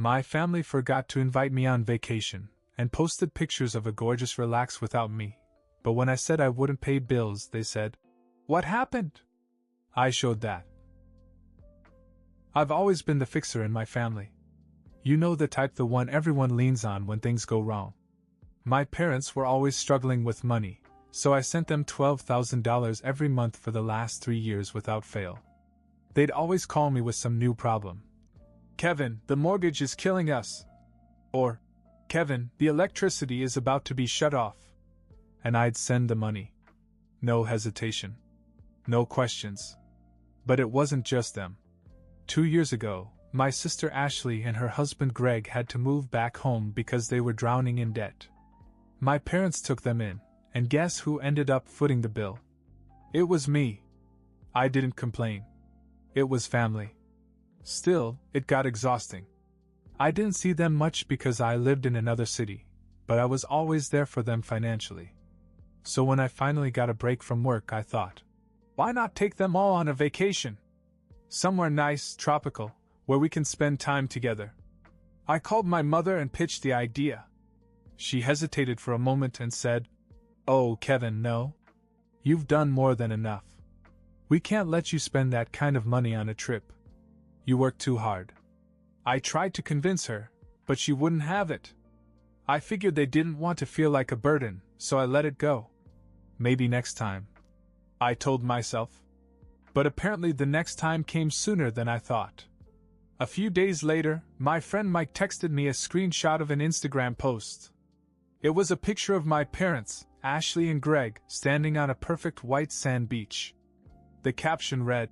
My family forgot to invite me on vacation, and posted pictures of a gorgeous relax without me. But when I said I wouldn't pay bills, they said, "What happened?" I showed that. I've always been the fixer in my family. You know, the type, the one everyone leans on when things go wrong. My parents were always struggling with money, so I sent them $12,000 every month for the last 3 years without fail. They'd always call me with some new problem. "Kevin, the mortgage is killing us." Or, "Kevin, the electricity is about to be shut off." And I'd send the money. No hesitation. No questions. But it wasn't just them. 2 years ago, my sister Ashley and her husband Greg had to move back home because they were drowning in debt. My parents took them in, and guess who ended up footing the bill? It was me. I didn't complain. It was family. Still, it got exhausting. I didn't see them much because I lived in another city, but I was always there for them financially. So when I finally got a break from work, I thought, why not take them all on a vacation? Somewhere nice, tropical, where we can spend time together. I called my mother and pitched the idea. She hesitated for a moment and said, "Oh, Kevin, no. You've done more than enough. We can't let you spend that kind of money on a trip. You work too hard." I tried to convince her, but she wouldn't have it. I figured they didn't want to feel like a burden, so I let it go. Maybe next time, I told myself. But apparently the next time came sooner than I thought. A few days later, my friend Mike texted me a screenshot of an Instagram post. It was a picture of my parents, Ashley and Greg, standing on a perfect white sand beach. The caption read,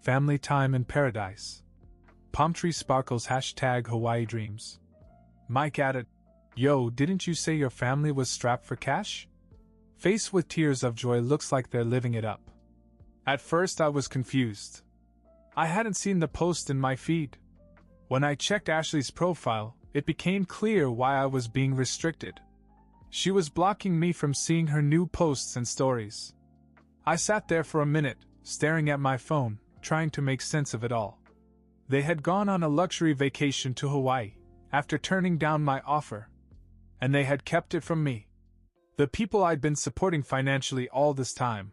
"Family time in paradise. Palm tree sparkles #Hawaii dreams." Mike added, "Yo, didn't you say your family was strapped for cash?" Faced with tears of joy, looks like they're living it up. At first I was confused. I hadn't seen the post in my feed. When I checked Ashley's profile, it became clear why I was being restricted. She was blocking me from seeing her new posts and stories. I sat there for a minute, staring at my phone, trying to make sense of it all. They had gone on a luxury vacation to Hawaii, after turning down my offer. And they had kept it from me. The people I'd been supporting financially all this time.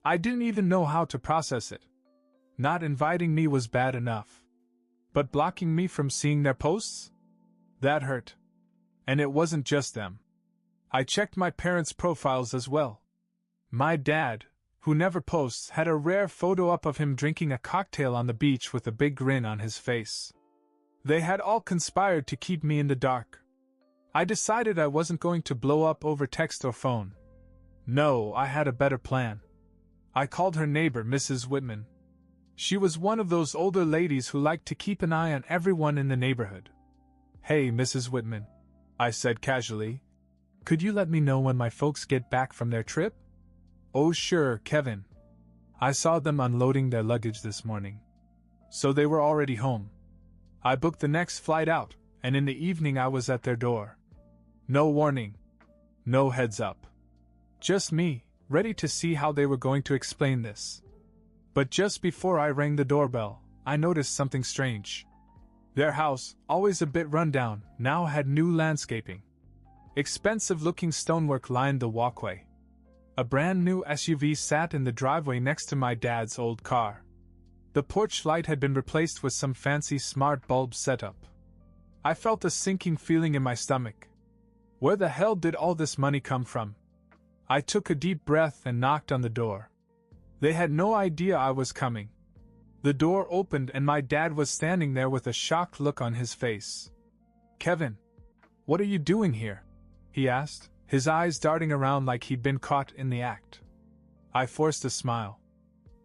I didn't even know how to process it. Not inviting me was bad enough. But blocking me from seeing their posts? That hurt. And it wasn't just them. I checked my parents' profiles as well. My dad, who never posts, had a rare photo up of him drinking a cocktail on the beach with a big grin on his face. They had all conspired to keep me in the dark. I decided I wasn't going to blow up over text or phone. No, I had a better plan. I called her neighbor, Mrs. Whitman. She was one of those older ladies who liked to keep an eye on everyone in the neighborhood. "Hey, Mrs. Whitman," I said casually. "Could you let me know when my folks get back from their trip?" "Oh sure, Kevin. I saw them unloading their luggage this morning." So they were already home. I booked the next flight out, and in the evening I was at their door. No warning. No heads up. Just me, ready to see how they were going to explain this. But just before I rang the doorbell, I noticed something strange. Their house, always a bit rundown, now had new landscaping. Expensive-looking stonework lined the walkway. A brand new SUV sat in the driveway next to my dad's old car. The porch light had been replaced with some fancy smart bulb setup. I felt a sinking feeling in my stomach. Where the hell did all this money come from? I took a deep breath and knocked on the door. They had no idea I was coming. The door opened and my dad was standing there with a shocked look on his face. "Kevin, what are you doing here?" he asked, his eyes darting around like he'd been caught in the act. I forced a smile.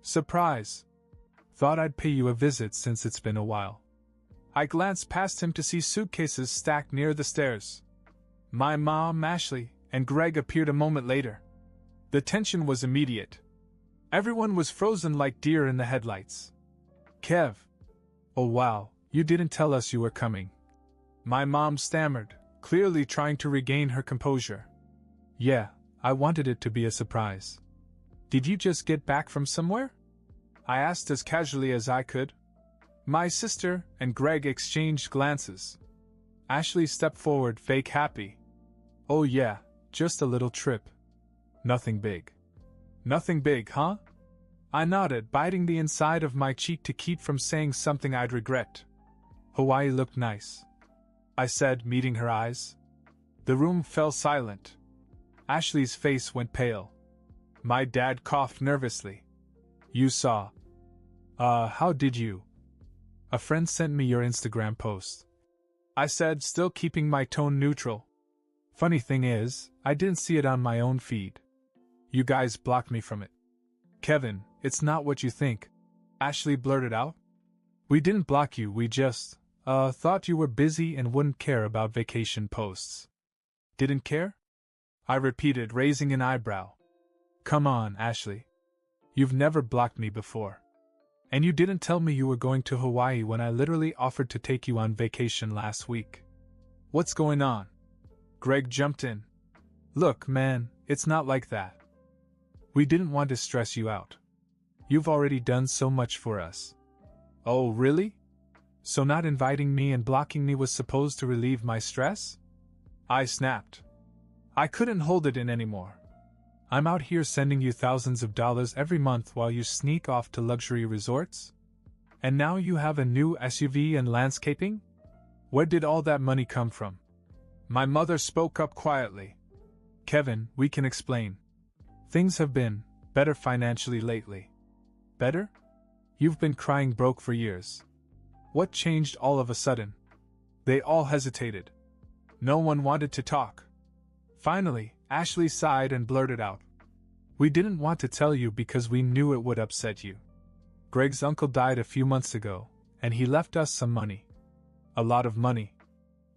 "Surprise. Thought I'd pay you a visit since it's been a while." I glanced past him to see suitcases stacked near the stairs. My mom, Ashley, and Greg appeared a moment later. The tension was immediate. Everyone was frozen like deer in the headlights. "Kev. Oh wow, you didn't tell us you were coming." My mom stammered, clearly trying to regain her composure. "Yeah, I wanted it to be a surprise." "Did you just get back from somewhere?" I asked as casually as I could. My sister and Greg exchanged glances, Ashley stepped forward, fake happy. Oh yeah, just a little trip. Nothing big. Nothing big, huh? I nodded, biting the inside of my cheek to keep from saying something I'd regret. Hawaii looked nice, I said, meeting her eyes. The room fell silent. Ashley's face went pale. My dad coughed nervously. You saw. How did you? A friend sent me your Instagram post, I said, still keeping my tone neutral. Funny thing is, I didn't see it on my own feed. You guys blocked me from it. Kevin, it's not what you think, Ashley blurted out. We didn't block you, we just, thought you were busy and wouldn't care about vacation posts. Didn't care? I repeated, raising an eyebrow. Come on, Ashley. You've never blocked me before. And you didn't tell me you were going to Hawaii when I literally offered to take you on vacation last week. What's going on? Greg jumped in. Look, man, it's not like that. We didn't want to stress you out. You've already done so much for us. Oh, really? So not inviting me and blocking me was supposed to relieve my stress? I snapped. I couldn't hold it in anymore. I'm out here sending you thousands of dollars every month while you sneak off to luxury resorts? And now you have a new SUV and landscaping? Where did all that money come from? My mother spoke up quietly. Kevin, we can explain. Things have been better financially lately. Better? You've been crying broke for years. What changed all of a sudden? They all hesitated. No one wanted to talk. Finally, Ashley sighed and blurted out. We didn't want to tell you because we knew it would upset you. Greg's uncle died a few months ago, and he left us some money. A lot of money.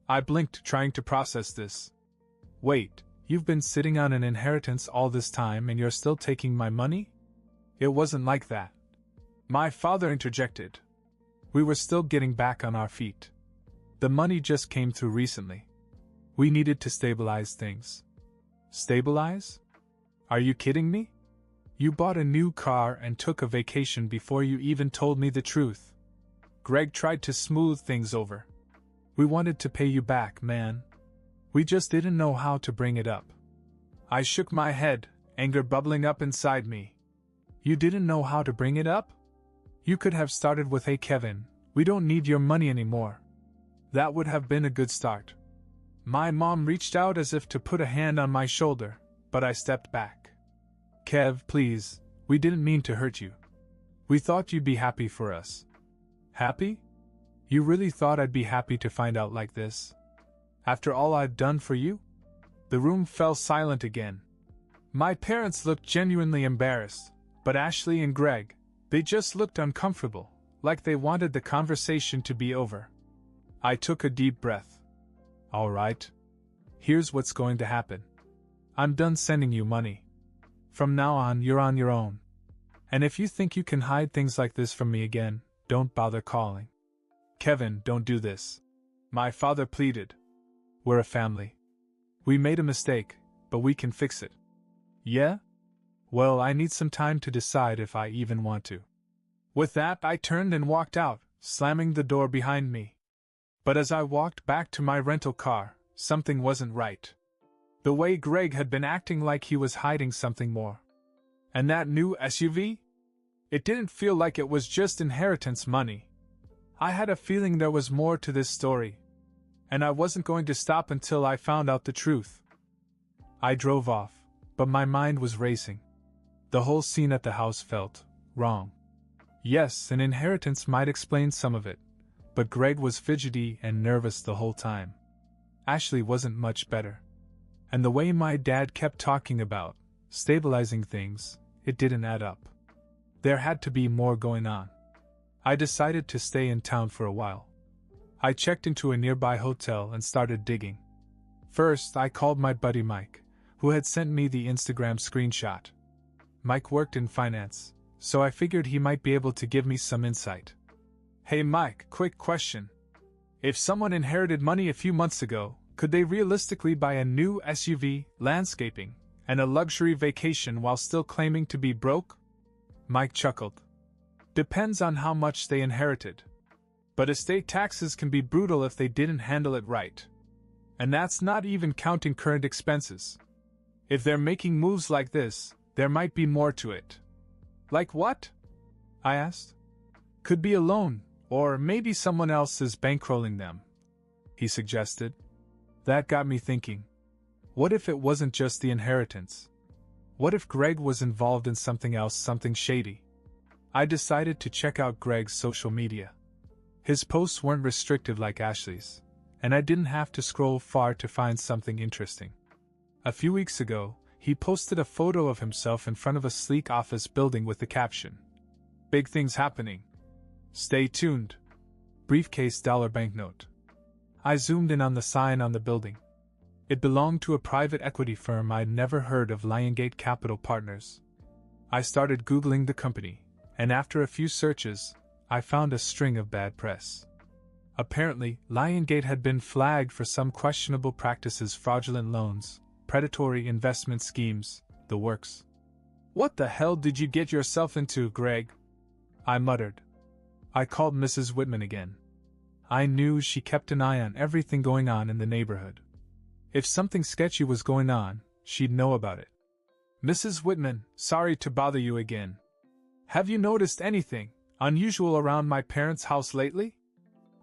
I blinked, trying to process this. Wait, you've been sitting on an inheritance all this time and you're still taking my money? It wasn't like that. My father interjected. We were still getting back on our feet. The money just came through recently. We needed to stabilize things. Stabilize? Are you kidding me? You bought a new car and took a vacation before you even told me the truth. Greg tried to smooth things over. We wanted to pay you back, man. We just didn't know how to bring it up. I shook my head, anger bubbling up inside me. You didn't know how to bring it up? You could have started with, hey Kevin, we don't need your money anymore. That would have been a good start. My mom reached out as if to put a hand on my shoulder, but I stepped back. Kev, please, we didn't mean to hurt you. We thought you'd be happy for us. Happy? You really thought I'd be happy to find out like this? After all I've done for you? The room fell silent again. My parents looked genuinely embarrassed, but Ashley and Greg, they just looked uncomfortable, like they wanted the conversation to be over. I took a deep breath. All right. Here's what's going to happen. I'm done sending you money. From now on, you're on your own. And if you think you can hide things like this from me again, don't bother calling. Kevin, don't do this. My father pleaded. We're a family. We made a mistake, but we can fix it. Yeah? Well, I need some time to decide if I even want to. With that, I turned and walked out, slamming the door behind me. But as I walked back to my rental car, something wasn't right. The way Greg had been acting like he was hiding something more. And that new SUV? It didn't feel like it was just inheritance money. I had a feeling there was more to this story. And I wasn't going to stop until I found out the truth. I drove off, but my mind was racing. The whole scene at the house felt wrong. Yes, an inheritance might explain some of it, but Greg was fidgety and nervous the whole time. Ashley wasn't much better. And the way my dad kept talking about stabilizing things, it didn't add up. There had to be more going on. I decided to stay in town for a while. I checked into a nearby hotel and started digging. First, I called my buddy Mike, who had sent me the Instagram screenshot. Mike worked in finance, so I figured he might be able to give me some insight. Hey Mike, quick question. If someone inherited money a few months ago, could they realistically buy a new SUV, landscaping, and a luxury vacation while still claiming to be broke? Mike chuckled. Depends on how much they inherited. But estate taxes can be brutal if they didn't handle it right. And that's not even counting current expenses. If they're making moves like this, there might be more to it. Like what? I asked. Could be a loan, or maybe someone else is bankrolling them, he suggested. That got me thinking. What if it wasn't just the inheritance? What if Greg was involved in something else, something shady? I decided to check out Greg's social media. His posts weren't restrictive like Ashley's, and I didn't have to scroll far to find something interesting. A few weeks ago, he posted a photo of himself in front of a sleek office building with the caption, "Big things happening. Stay tuned. Briefcase dollar banknote." I zoomed in on the sign on the building. It belonged to a private equity firm I'd never heard of, Liongate Capital Partners. I started Googling the company, and after a few searches, I found a string of bad press. Apparently, Liongate had been flagged for some questionable practices, fraudulent loans, predatory investment schemes, the works. "What the hell did you get yourself into, Greg?" I muttered. I called Mrs. Whitman again. I knew she kept an eye on everything going on in the neighborhood. If something sketchy was going on, she'd know about it. "Mrs. Whitman, sorry to bother you again. Have you noticed anything unusual around my parents' house lately?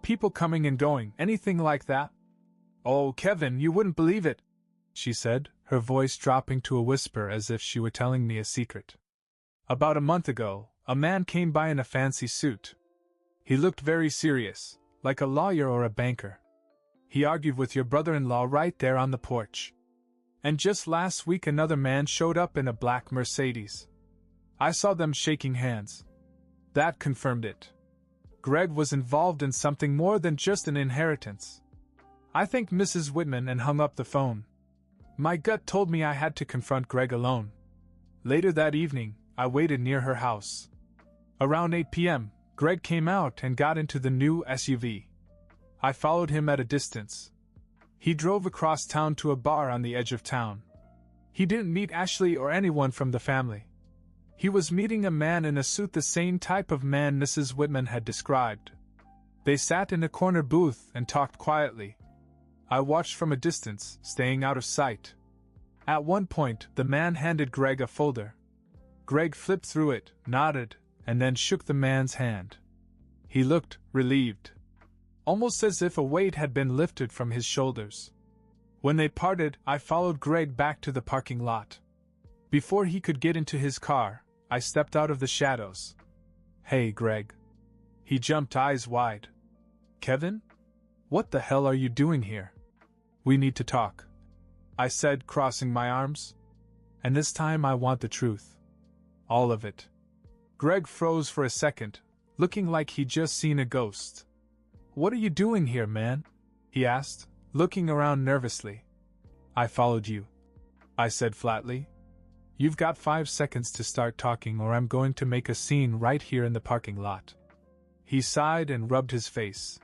People coming and going, anything like that?" "Oh, Kevin, you wouldn't believe it," she said, her voice dropping to a whisper as if she were telling me a secret. "About a month ago, a man came by in a fancy suit. He looked very serious, like a lawyer or a banker. He argued with your brother-in-law right there on the porch. And just last week another man showed up in a black Mercedes. I saw them shaking hands. That confirmed it. Greg was involved in something more than just an inheritance. I thanked Mrs. Whitman and hung up the phone. My gut told me I had to confront Greg alone. Later that evening, I waited near her house. Around 8 p.m., Greg came out and got into the new SUV. I followed him at a distance. He drove across town to a bar on the edge of town. He didn't meet Ashley or anyone from the family. He was meeting a man in a suit, the same type of man Mrs. Whitman had described. They sat in a corner booth and talked quietly. I watched from a distance, staying out of sight. At one point, the man handed Greg a folder. Greg flipped through it, nodded, and then shook the man's hand. He looked relieved, almost as if a weight had been lifted from his shoulders. When they parted, I followed Greg back to the parking lot. Before he could get into his car, I stepped out of the shadows. "Hey, Greg." He jumped, eyes wide. "Kevin? What the hell are you doing here?" "We need to talk," I said, crossing my arms. "And this time I want the truth. All of it." Greg froze for a second, looking like he'd just seen a ghost. "What are you doing here, man?" he asked, looking around nervously. "I followed you," I said flatly. "You've got 5 seconds to start talking or I'm going to make a scene right here in the parking lot." He sighed and rubbed his face.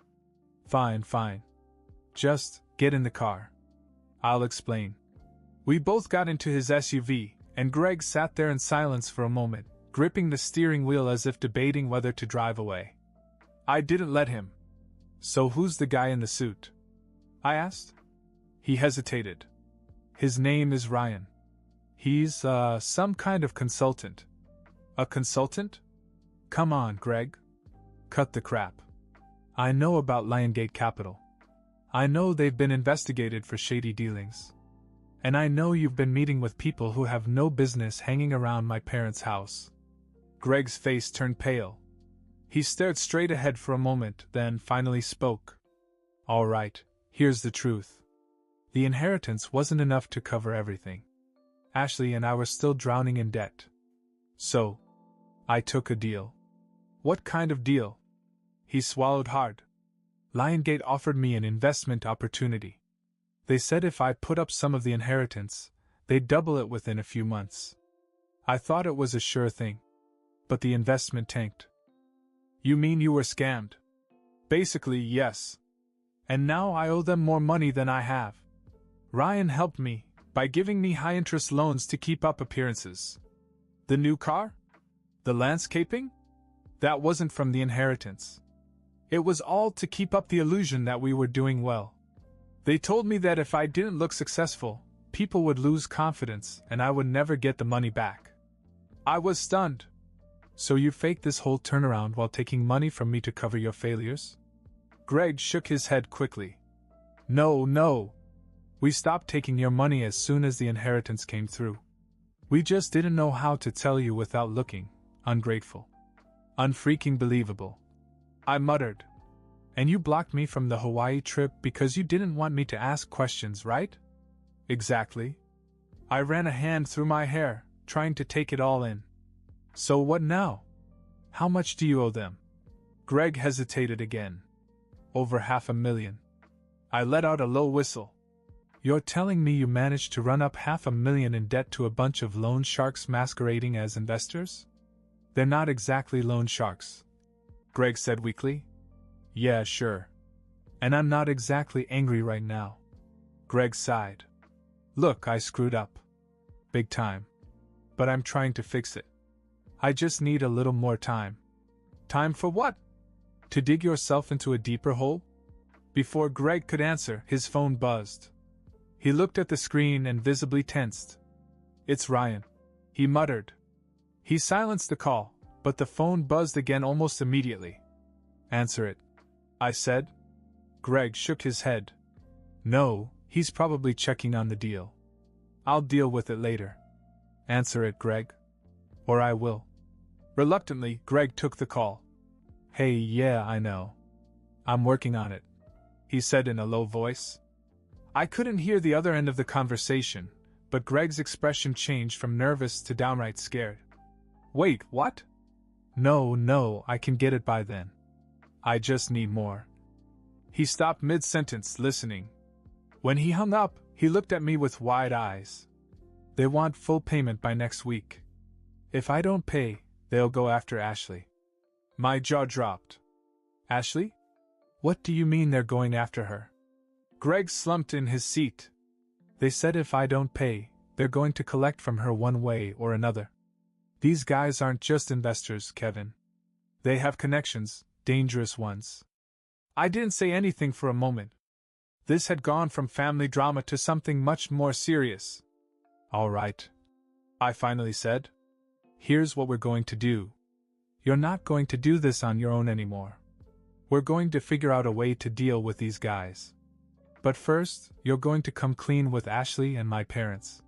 Fine. Just get in the car. I'll explain." We both got into his SUV, and Greg sat there in silence for a moment, gripping the steering wheel as if debating whether to drive away. I didn't let him. "So who's the guy in the suit?" I asked. He hesitated. "His name is Ryan. He's, some kind of consultant." "A consultant? Come on, Greg. Cut the crap. I know about Liongate Capital. I know they've been investigated for shady dealings. And I know you've been meeting with people who have no business hanging around my parents' house." Greg's face turned pale. He stared straight ahead for a moment, then finally spoke. "All right, here's the truth. The inheritance wasn't enough to cover everything. Ashley and I were still drowning in debt. So, I took a deal." "What kind of deal?" He swallowed hard. "Liongate offered me an investment opportunity. They said if I put up some of the inheritance, they'd double it within a few months. I thought it was a sure thing. But the investment tanked." "You mean you were scammed?" "Basically, yes. And now I owe them more money than I have. Ryan helped me by giving me high-interest loans to keep up appearances. The new car? The landscaping? That wasn't from the inheritance. It was all to keep up the illusion that we were doing well. They told me that if I didn't look successful, people would lose confidence and I would never get the money back. I was stunned. So you faked this whole turnaround while taking money from me to cover your failures? Greg shook his head quickly. No. We stopped taking your money as soon as the inheritance came through. We just didn't know how to tell you without looking ungrateful. Unfreaking believable. I muttered. And you blocked me from the Hawaii trip because you didn't want me to ask questions, right? Exactly. I ran a hand through my hair, trying to take it all in. So what now? How much do you owe them? Greg hesitated again. Over $500,000. I let out a low whistle. You're telling me you managed to run up $500,000 in debt to a bunch of loan sharks masquerading as investors? They're not exactly loan sharks, Greg said weakly. Yeah, sure. And I'm not exactly angry right now. Greg sighed. Look, I screwed up. Big time. But I'm trying to fix it. I just need a little more time. Time for what? To dig yourself into a deeper hole? Before Greg could answer, his phone buzzed. He looked at the screen and visibly tensed. It's Ryan, he muttered. He silenced the call, but the phone buzzed again almost immediately. Answer it, I said. Greg shook his head. No, he's probably checking on the deal. I'll deal with it later. Answer it, Greg. Or I will. Reluctantly, Greg took the call. Hey, yeah, I know. I'm working on it, he said in a low voice. I couldn't hear the other end of the conversation, but Greg's expression changed from nervous to downright scared. Wait, what? No, I can get it by then. I just need more. He stopped mid-sentence, listening. When he hung up, he looked at me with wide eyes. They want full payment by next week. If I don't pay, they'll go after Ashley. My jaw dropped. Ashley? What do you mean they're going after her? Greg slumped in his seat. They said if I don't pay, they're going to collect from her one way or another. These guys aren't just investors, Kevin. They have connections, dangerous ones. I didn't say anything for a moment. This had gone from family drama to something much more serious. All right, I finally said. Here's what we're going to do. You're not going to do this on your own anymore. We're going to figure out a way to deal with these guys. But first, you're going to come clean with Ashley and my parents.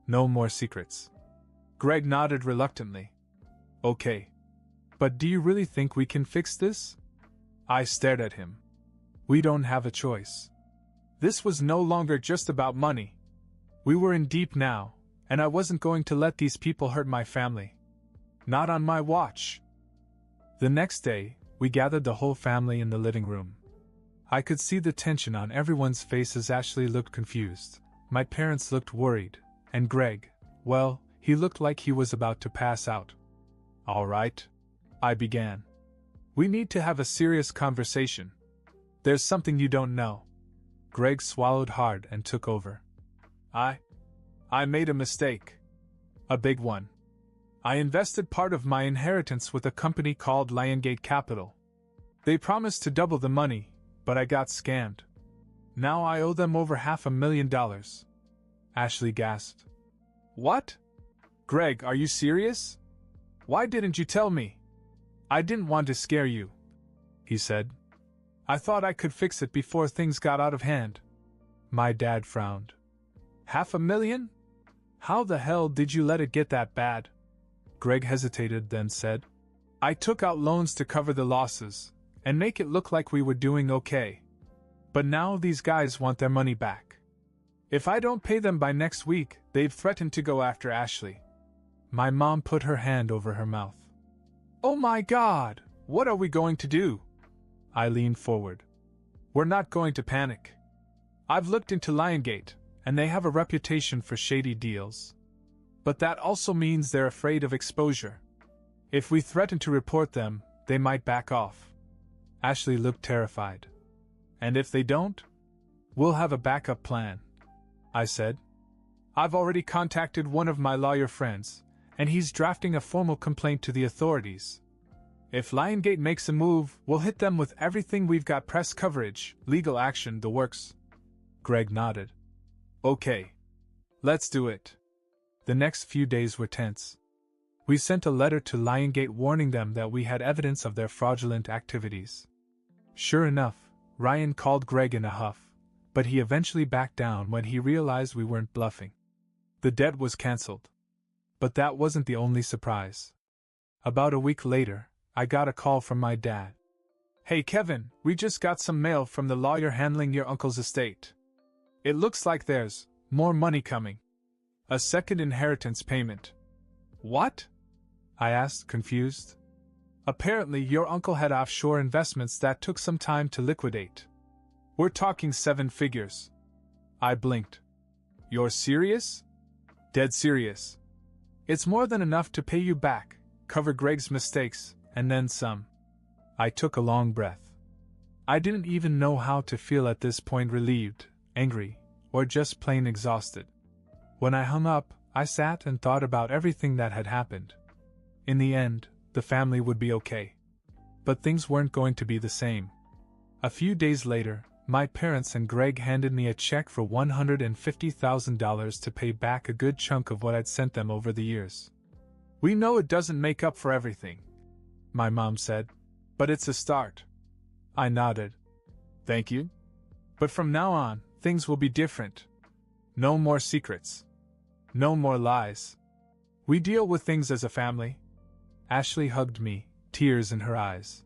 No more secrets. Greg nodded reluctantly. Okay. But do you really think we can fix this? I stared at him. We don't have a choice. This was no longer just about money. We were in deep now, and I wasn't going to let these people hurt my family. Not on my watch. The next day, we gathered the whole family in the living room. I could see the tension on everyone's face as Ashley looked confused. My parents looked worried, and Greg, well, he looked like he was about to pass out. All right, I began. We need to have a serious conversation. There's something you don't know. Greg swallowed hard and took over. I made a mistake. A big one. I invested part of my inheritance with a company called Liongate Capital. They promised to double the money, but I got scammed. Now I owe them over $500,000. Ashley gasped. What? Greg, are you serious? Why didn't you tell me? I didn't want to scare you, he said. I thought I could fix it before things got out of hand. My dad frowned. $500,000? How the hell did you let it get that bad? Greg hesitated, then said, I took out loans to cover the losses and make it look like we were doing okay. But now these guys want their money back. If I don't pay them by next week, they've threatened to go after Ashley. My mom put her hand over her mouth. Oh my God, what are we going to do? I leaned forward. We're not going to panic. I've looked into Liongate, and they have a reputation for shady deals. But that also means they're afraid of exposure. If we threaten to report them, they might back off. Ashley looked terrified. And if they don't? We'll have a backup plan, I said. I've already contacted one of my lawyer friends, and he's drafting a formal complaint to the authorities. If Liongate makes a move, we'll hit them with everything we've got, press coverage, legal action, the works. Greg nodded. Okay. Let's do it. The next few days were tense. We sent a letter to Liongate warning them that we had evidence of their fraudulent activities. Sure enough, Ryan called Greg in a huff, but he eventually backed down when he realized we weren't bluffing. The debt was cancelled. But that wasn't the only surprise. About a week later, I got a call from my dad. Hey Kevin, we just got some mail from the lawyer handling your uncle's estate. It looks like there's more money coming. A second inheritance payment. What? I asked, confused. Apparently your uncle had offshore investments that took some time to liquidate. We're talking 7 figures. I blinked. You're serious? Dead serious. It's more than enough to pay you back, cover Greg's mistakes, and then some. I took a long breath. I didn't even know how to feel at this point, relieved, angry, or just plain exhausted. When I hung up, I sat and thought about everything that had happened. In the end, the family would be okay. But things weren't going to be the same. A few days later, my parents and Greg handed me a check for $150,000 to pay back a good chunk of what I'd sent them over the years. We know it doesn't make up for everything, my mom said, but it's a start. I nodded. Thank you. But from now on, things will be different. No more secrets. No more lies. We deal with things as a family. Ashley hugged me, tears in her eyes.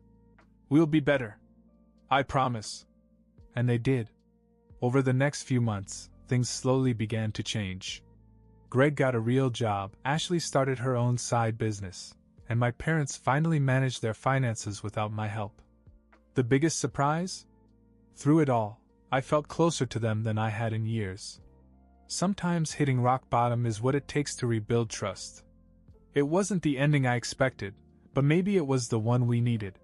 We'll be better. I promise. And they did. Over the next few months, things slowly began to change. Greg got a real job, Ashley started her own side business, and my parents finally managed their finances without my help. The biggest surprise? Through it all, I felt closer to them than I had in years. Sometimes hitting rock bottom is what it takes to rebuild trust. It wasn't the ending I expected, but maybe it was the one we needed.